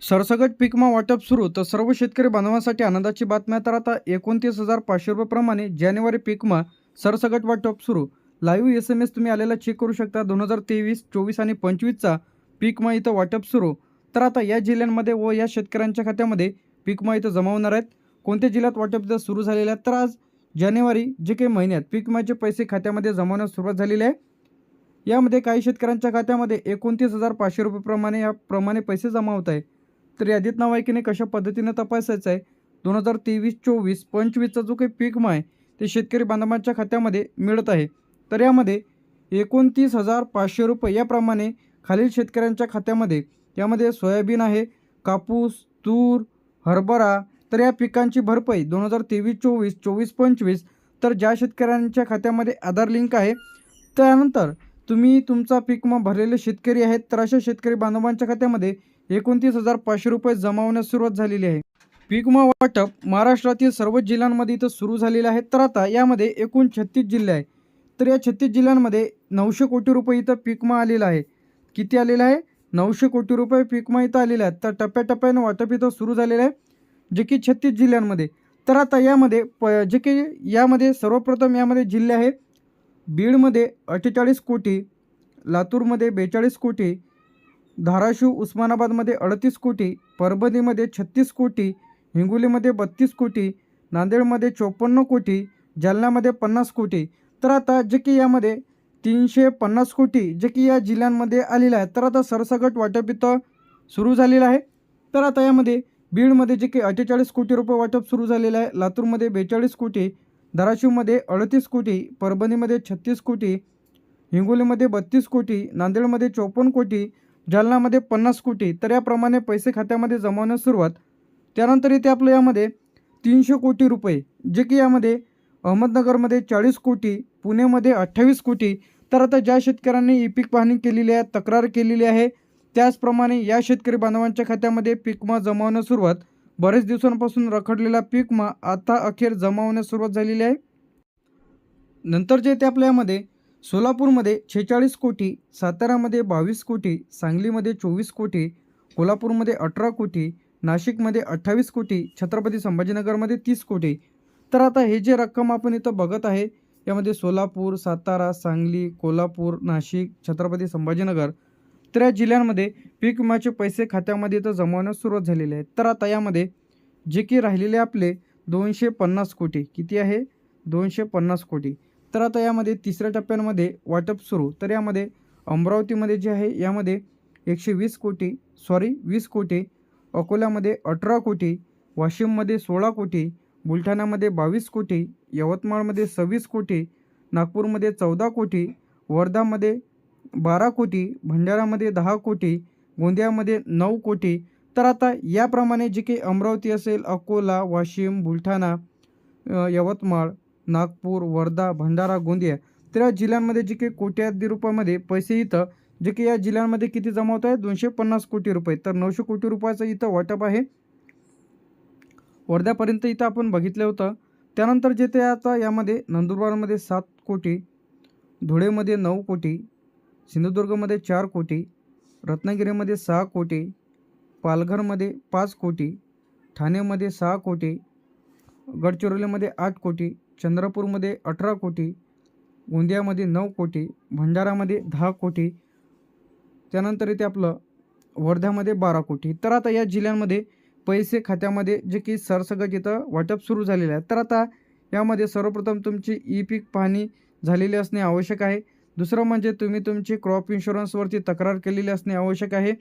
सरसकट पीक विमा वाटप सुरू तर सर्व शेतकरी बांधवांसाठी आनंदाची बातमी. तर आता 29,500 रुपये जानेवारी पीक विमा सरसकट वाटप सुरू. लाईव्ह SMS तुम्ही आलेला चेक करू शकता. 2023, 24 आणि 25चा पीक विमा इथं वाटप सुरू. तर आता या जिल्ह्यांमध्ये व या शेतकऱ्यांच्या खात्यामध्ये पीक विमा इथं जमा होणार आहेत. कोणत्या जिल्ह्यात वाटप इथं सुरू झालेलं आहे? तर आज जानेवारी जे काही महिन्यात पीक विम्याचे पैसे खात्यामध्ये जमा होण्यास सुरुवात झालेली आहे. यामध्ये काही शेतकऱ्यांच्या खात्यामध्ये 29,500 रुपये याप्रमाणे पैसे जमा होत आहे. तर यादीत नाव आहे की नाही कशा पद्धतीने तपासायचं आहे. 2023, 24, 25चा जो काही पीक विमा आहे ते शेतकरी बांधवांच्या खात्यामध्ये मिळत आहे. तर यामध्ये 29,500 रुपये याप्रमाणे खालील शेतकऱ्यांच्या खात्यामध्ये यामध्ये सोयाबीन आहे, कापूस, तूर, हरभरा. तर या पिकांची भरपाई 2023, 24, 24, 25 तर ज्या शेतकऱ्यांच्या खात्यामध्ये आधार लिंक आहे त्यानंतर तुम्ही तुमचा पीक विमा भरलेले शेतकरी आहेत तर अशा शेतकरी बांधवांच्या खात्यामध्ये 29,500 रुपये जमा होण्यास सुरुवात झालेली आहे. पीक विमा वाटप महाराष्ट्रातील सर्व जिल्ह्यांमध्ये इथं सुरू झालेलं आहे. तर आता यामध्ये एकूण 36 जिल्हे आहेत. तर या 36 जिल्ह्यांमध्ये 900 कोटी रुपये इथं पीक विमा आलेला आहे. किती आलेला आहे? 900 कोटी रुपये पीक विमा इथं आलेले आहेत. तर टप्प्याटप्प्याने वाटप इथं सुरू झालेलं आहे जे की 36 जिल्ह्यांमध्ये. तर आता यामध्ये जे की यामध्ये सर्वप्रथम यामध्ये जिल्हे आहे. बीडमध्ये 48 कोटी, लातूरमध्ये 42 कोटी, धाराशिव उस्मानाबादमध्ये 38 कोटी, परभणीमध्ये 36 कोटी, हिंगोलीमध्ये 32 कोटी, नांदेडमध्ये 54 कोटी, जालन्यामध्ये 50 कोटी. तर आता जे की यामध्ये 350 कोटी जे की या जिल्ह्यांमध्ये आलेलं आहे. तर आता सरसकट वाटप इथं सुरू झालेलं आहे. तर आता यामध्ये बीडमध्ये जे की 48 कोटी रुपये वाटप सुरू झालेलं आहे, लातूरमध्ये 42 कोटी, धाराशिवमध्ये 38 कोटी, परभणीमध्ये 36 कोटी, हिंगोलीमध्ये 32 कोटी, नांदेडमध्ये 54 कोटी, जालन्यामध्ये 50 कोटी. तर याप्रमाणे पैसे खात्यामध्ये जमा होण्यास सुरुवात. त्यानंतर इथे आपलं यामध्ये 300 कोटी रुपये जे की यामध्ये अहमदनगरमध्ये 40 कोटी, पुणेमध्ये 28 कोटी. तर आता ज्या शेतकऱ्यांनी ई पीक पाहणी केलेली आहे, तक्रार केलेली आहे, त्याचप्रमाणे या शेतकरी बांधवांच्या खात्यामध्ये पीक विमा जमा होण्यास सुरुवात. बरेच दिवसांपासून रखडलेला पीक विमा आता अखेर जमा होण्यास सुरुवात झालेली आहे. नंतर जे ते आपल्या यामध्ये सोलापूरमध्ये 46 कोटी, सातारामध्ये 22 कोटी, सांगलीमध्ये 24 कोटी, कोल्हापूरमध्ये 18 कोटी, नाशिकमध्ये 28 कोटी, छत्रपती संभाजीनगरमध्ये 30 कोटी. तर आता हे जे रक्कम आपण इथं बघत आहे यामध्ये सोलापूर, सातारा, सांगली, कोल्हापूर, नाशिक, छत्रपती संभाजीनगर तर या जिल्ह्यांमध्ये पीक विम्याचे पैसे खात्यामध्ये इथं जमा होण्यास सुरुवात झालेली आहे. तर आता यामध्ये जे की राहिलेले आपले 250 कोटी किती आहे? 250 कोटी. तर आता यामध्ये तिसऱ्या टप्प्यांमध्ये वाटप सुरू. तर यामध्ये अमरावतीमध्ये जे आहे यामध्ये 120 कोटी 20 कोटी, अकोल्यामध्ये 18 कोटी, वाशिममध्ये 16 कोटी, बुलढाण्यामध्ये 22 कोटी, यवतमाळमध्ये 26 कोटी, नागपूरमध्ये 14 कोटी, वर्धामध्ये 12 कोटी, भंडारामध्ये 10 कोटी, गोंदियामध्ये 9 कोटी. तर आता याप्रमाणे जे काही अमरावती असेल, अकोला, वाशिम, बुलढाणा, यवतमाळ, नागपूर, वर्धा, भंडारा, गोंदिया तर या जिल्ह्यांमध्ये जे काही कोट्यावधी रुपयामध्ये पैसे इथं जे की या जिल्ह्यांमध्ये किती जमा होत आहे? 250 कोटी रुपये. तर 900 कोटी रुपयाचं इथं वाटप आहे. वर्ध्यापर्यंत इथं आपण बघितलं होतं. त्यानंतर जे ते आता यामध्ये नंदुरबारमध्ये 7 कोटी, धुळेमध्ये 9 कोटी, सिंधुदुर्गमध्ये 4 कोटी, रत्नागिरीमध्ये 6 कोटी, पालघरमध्ये 5 कोटी, ठाणेमध्ये 6 कोटी, गडचिरोलीमध्ये 8 कोटी, चंद्रपूरमध्ये 18 कोटी, गोंदियामध्ये 9 कोटी, भंडारामध्ये 10 कोटी, त्यानंतर इथे आपलं वर्ध्यामध्ये 12 कोटी. तर आता या जिल्ह्यांमध्ये पैसे खात्यामध्ये जे की सरसकट इथं वाटप सुरू झालेलं आहे. तर आता यामध्ये सर्वप्रथम तुमची ई पीक पाहणी झालेली असणे आवश्यक आहे. दुसरं म्हणजे तुम्ही तुमची क्रॉप इन्शुरन्सवरती तक्रार केलेली असणे आवश्यक आहे.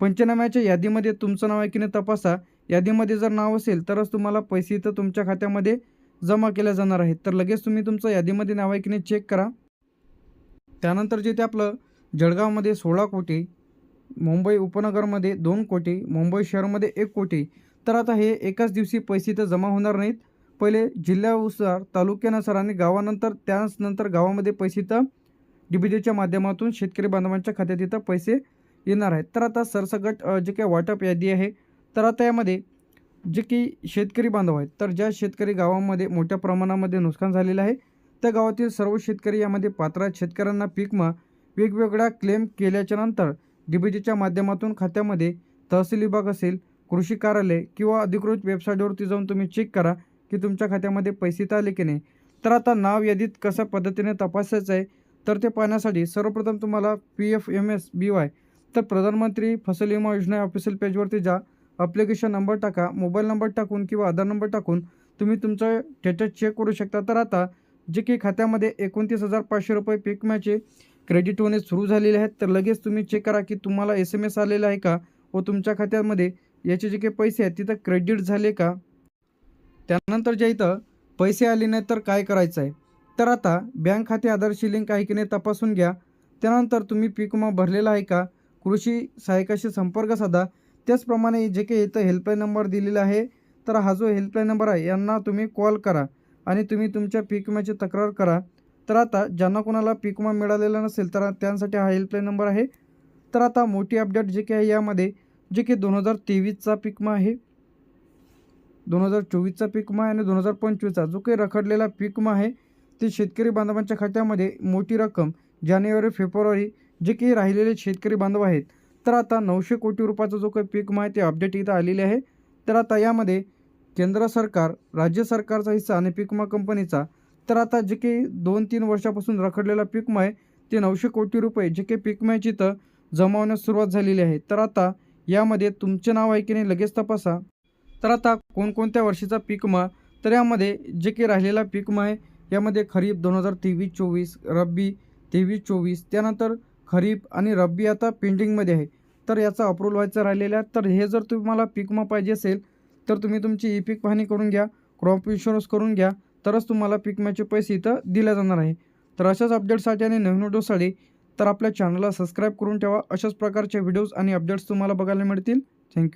पंचनाम्याच्या यादीमध्ये तुमचं नाव आहे की नाही तपासा. यादीमध्ये जर नाव असेल तरच तुम्हाला पैसे इथं तुमच्या खात्यामध्ये जमा केल्या जाणार आहेत. तर लगेच तुम्ही तुमचं यादीमध्ये नाव आहे की नाही चेक करा. त्यानंतर जे ते आपलं जळगावमध्ये 16 कोटी, मुंबई उपनगरमध्ये 2 कोटी, मुंबई शहरामध्ये 1 कोटी. तर आता हे एकाच दिवशी पैसे इथं जमा होणार नाहीत. पहिले जिल्ह्यानुसार, तालुक्यानुसार आणि गावानंतर त्यानंतर गावामध्ये पैसे इथं DBTच्या माध्यमातून शेतकरी बांधवांच्या खात्यात इथं पैसे येणार आहेत. तर आता सरसकट जे काही वाटप यादी आहे तर आता यामध्ये जे की शेतकरी बांधव आहेत तर ज्या शेतकरी गावामध्ये मोठ्या प्रमाणामध्ये नुकसान झालेलं आहे त्या गावातील सर्व शेतकरी यामध्ये पात्र आहेत. शेतकऱ्यांना पीक विमा वेगवेगळ्या क्लेम केल्याच्या नंतर DBTच्या माध्यमातून खात्यामध्ये तहसील विभाग असेल, कृषी कार्यालय किंवा अधिकृत वेबसाईटवरती जाऊन तुम्ही चेक करा की तुमच्या खात्यामध्ये पैसे तर आले की नाही. तर आता नाव यादीत कशा पद्धतीने तपासायचं आहे, तर ते पाहण्यासाठी सर्वप्रथम तुम्हाला PFMSBY तर प्रधानमंत्री फसल विमा योजना ऑफिशियल पेजवरती जा. ॲप्लिकेशन नंबर टाका, मोबाईल नंबर टाकून किंवा आधार नंबर टाकून तुम्ही तुमचं स्टेटस चेक करू शकता. तर आता जे काही खात्यामध्ये 29,500 रुपये पीक विम्याचे क्रेडिट होणे सुरू झालेले आहेत, तर लगेच तुम्ही चेक करा की तुम्हाला SMS आलेला आहे का व तुमच्या खात्यामध्ये याचे जे काही पैसे आहेत तिथं क्रेडिट झाले का. त्यानंतर जे इथं पैसे आले नाही तर काय करायचं आहे, तर आता बँक खाते आधारशी लिंक आहे की नाही तपासून घ्या. त्यानंतर तुम्ही पीक विमा भरलेला आहे का, कृषी सहाय्यकाशी संपर्क साधा. त्याचप्रमाणे जे काही इथं हेल्पलाईन नंबर दिलेला आहे, तर हा जो हेल्पलाईन नंबर आहे यांना तुम्ही कॉल करा आणि तुम्ही तुमच्या पीक विम्याची तक्रार करा. तर आता ज्यांना कोणाला पीक विमा मिळालेला नसेल तर त्यांसाठी हा हेल्पलाईन नंबर आहे. तर आता मोठी अपडेट जे काही आहे यामध्ये जे की 2023चा पीक विमा आहे, 2024चा पीक विमा आहे आणि 2025चा जो काही रखडलेला पीक विमा आहे, ते शेतकरी बांधवांच्या खात्यामध्ये मोठी रक्कम जानेवारी फेब्रुवारी जे काही राहिलेले शेतकरी बांधव आहेत, तर आता 900 कोटी रुपयाचा जो काही पीक विमा आहे ते अपडेट इथं आलेले आहे. तर आता यामध्ये केंद्र सरकार, राज्य सरकारचा हिस्सा आणि पीक विमा कंपनीचा, तर आता जे काही 2-3 वर्षापासून रखडलेला पीक विमा आहे ते 900 कोटी रुपये जे काही पीक विम्याची इथं जमा होण्यास सुरुवात झालेली आहे. तर आता यामध्ये तुमचे नाव आहे की नाही लगेच तपासा. तर आता कोणकोणत्या वर्षीचा पीक विमा, तर यामध्ये जे काही राहिलेला पीक विमा आहे यामध्ये खरीप 2023-24, रब्बी 23-24, त्यानंतर खरीप आणि रब्बी आता पेंडिंगमध्ये आहे. तर याचा अप्रूव्हल व्हायचा राहिलेला आहे. तर हे जर तुम्हाला पीक विमा पाहिजे असेल तर तुम्ही तुमची ई-पीक पाहणी करून घ्या, क्रॉप इन्शुरन्स करून घ्या, तरच तुम्हाला पीक विम्याचे पैसे इथं दिले जाणार आहे. तर अशाच अपडेट्ससाठी आणि नवीन व्हिडिओसाठी तर आपल्या चॅनलला सबस्क्राईब करून ठेवा. अशाच प्रकारचे व्हिडिओज आणि अपडेट्स तुम्हाला बघायला मिळतील. थँक्यू.